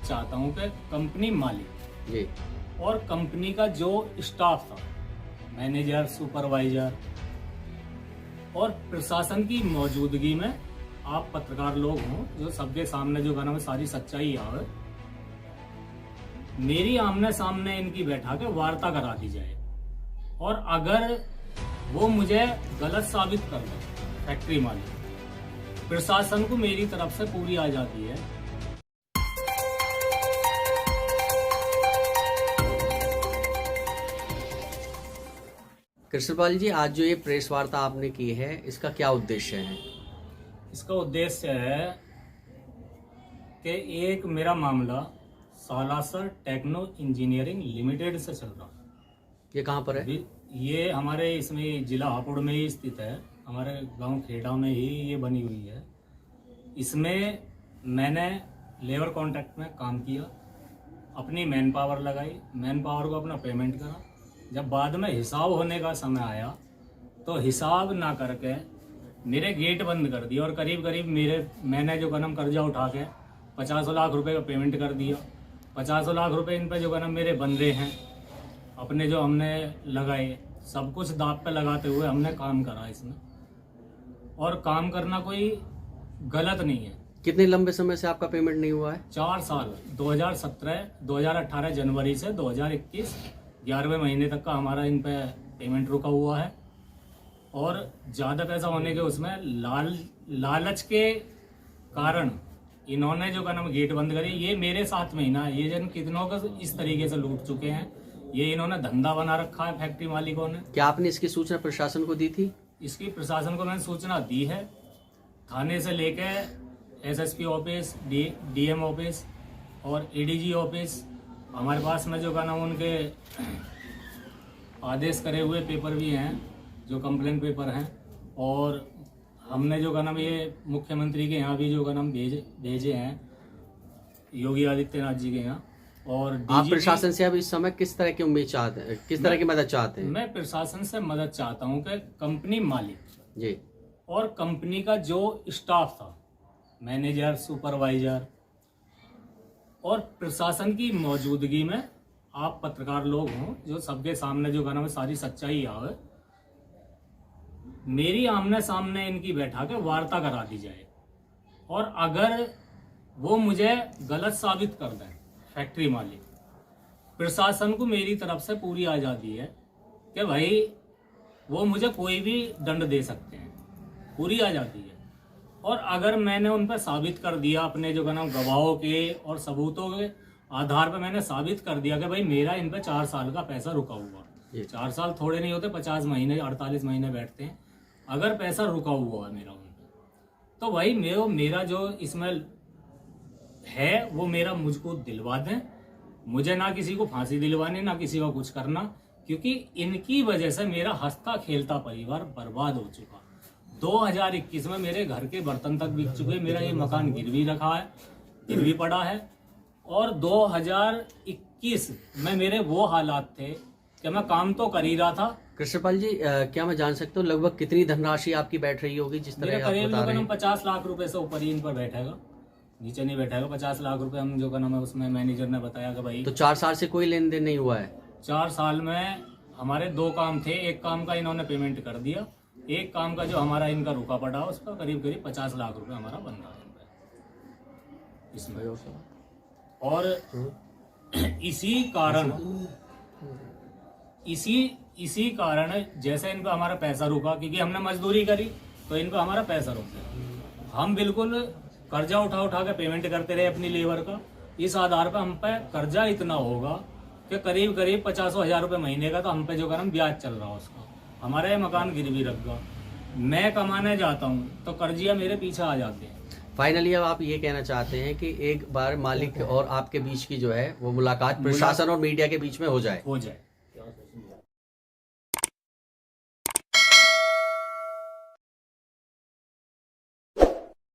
चाहता हूँ कि कंपनी मालिक जी और कंपनी का जो स्टाफ था, मैनेजर, सुपरवाइजर और प्रशासन की मौजूदगी में आप पत्रकार लोग हों जो सबके सामने जो गाना में सारी सच्चाई आवे, मेरी आमने सामने इनकी बैठा के वार्ता करा दी जाए। और अगर वो मुझे गलत साबित कर दे फैक्ट्री मालिक, प्रशासन को मेरी तरफ से पूरी आजादी है। कृष्णपाल जी, आज जो ये प्रेस वार्ता आपने की है, इसका क्या उद्देश्य है? इसका उद्देश्य है कि एक मेरा मामला सालासर टेक्नो इंजीनियरिंग लिमिटेड से चल रहा है। ये कहाँ पर है? ये हमारे इसमें जिला हापुड़ में ही स्थित है, हमारे गांव खेड़ा में ही ये बनी हुई है। इसमें मैंने लेबर कॉन्ट्रैक्ट में काम किया, अपनी मैन पावर लगाई, मैन पावर को अपना पेमेंट करा। जब बाद में हिसाब होने का समय आया तो हिसाब ना करके मेरे गेट बंद कर दिया और करीब करीब मैंने जो गनम कर्जा उठा के 50 लाख रुपए का पेमेंट कर दिया। 50 लाख रुपए इन पे जो गनम मेरे बंदे हैं अपने जो हमने लगाए, सब कुछ दांव पे लगाते हुए हमने काम करा इसमें। और काम करना कोई गलत नहीं है। कितने लंबे समय से आपका पेमेंट नहीं हुआ है? 4 साल 2017 2018 जनवरी से 2021 11वें महीने तक का हमारा इन पे पेमेंट रुका हुआ है। और ज़्यादा पैसा होने के उसमें लालच के कारण इन्होंने जो नाम गेट बंद करी। ये मेरे साथ में ही ना, ये जन कितनों को इस तरीके से लूट चुके हैं। ये इन्होंने धंधा बना रखा है फैक्ट्री मालिकों ने। क्या आपने इसकी सूचना प्रशासन को दी थी? इसकी प्रशासन को मैंने सूचना दी है, थाने से लेके एसएसपी ऑफिस, डीएम ऑफिस और एडीजी ऑफिस। हमारे पास में जो का नाम उनके आदेश करे हुए पेपर भी हैं, जो कंप्लेंट पेपर हैं। और हमने जो का नाम ये मुख्यमंत्री के यहाँ भी जो का नाम भेजे हैं, योगी आदित्यनाथ जी के यहाँ। और आप प्रशासन से अब इस समय किस तरह की उम्मीद चाहते हैं, किस तरह की मदद चाहते हैं? मैं प्रशासन से मदद चाहता हूँ कि कंपनी मालिक जी और कंपनी का जो स्टाफ था, मैनेजर, सुपरवाइजर और प्रशासन की मौजूदगी में आप पत्रकार लोग हों जो सबके सामने जो गाना में सारी सच्चाई आवे, मेरी आमने सामने इनकी बैठा के वार्ता करा दी जाए। और अगर वो मुझे गलत साबित कर दें फैक्ट्री मालिक, प्रशासन को मेरी तरफ से पूरी आज़ादी है कि भाई वो मुझे कोई भी दंड दे सकते हैं, पूरी आज़ादी है। और अगर मैंने उन पर साबित कर दिया, अपने जो नाम गवाहों के और सबूतों के आधार पर मैंने साबित कर दिया कि भाई मेरा इन पर 4 साल का पैसा रुका हुआ। 4 साल थोड़े नहीं होते, 50 महीने 48 महीने बैठते हैं। अगर पैसा रुका हुआ है मेरा उन पर, तो भाई मेरा जो इसमें है वो मेरा मुझको दिलवा दें। मुझे ना किसी को फांसी दिलवानी, ना किसी को कुछ करना, क्योंकि इनकी वजह से मेरा हंसता खेलता परिवार बर्बाद हो चुका। 2021 में मेरे घर के बर्तन तक बिक चुके, मेरा ये मकान गिरवी रखा है, गिरवी पड़ा है। और 2021 में मेरे वो हालात थे कि मैं काम तो कर ही रहा था। कृष्णपाल जी, क्या मैं जान सकता हूँ लगभग कितनी धनराशि आपकी बैठ रही होगी? जिस तरह आप बता रहे हैं 50 लाख रुपए से ऊपर ही इन पर बैठेगा, नीचे नहीं बैठेगा। 50 लाख रुपए हम जो नाम है उसमें मैनेजर ने बताया कि भाई। तो 4 साल से कोई लेन देन नहीं हुआ है? 4 साल में हमारे 2 काम थे। एक काम का इन्होंने पेमेंट कर दिया, एक काम का जो हमारा इनका रुका पड़ा उस पर करीब करीब 50 लाख रुपए हमारा बन रहा है इसमें। और इसी कारण जैसे इन पर हमारा पैसा रुका, क्योंकि हमने मजदूरी करी तो इन पर हमारा पैसा रुक गया। हम बिल्कुल कर्जा उठा के पेमेंट करते रहे अपनी लेबर का। इस आधार पर हम पे कर्जा इतना होगा कि करीब करीब 50,000 रुपये महीने का तो हम पे जो करम ब्याज चल रहा है उसका। हमारा ये मकान गिरवी रख गया। मैं कमाने जाता हूँ तो कर्जिया मेरे पीछे आ जाते हैं। फाइनली अब आप ये कहना चाहते हैं कि एक बार मालिक और आपके बीच की जो है वो मुलाकात प्रशासन और मीडिया के बीच में हो जाए? हो जाए।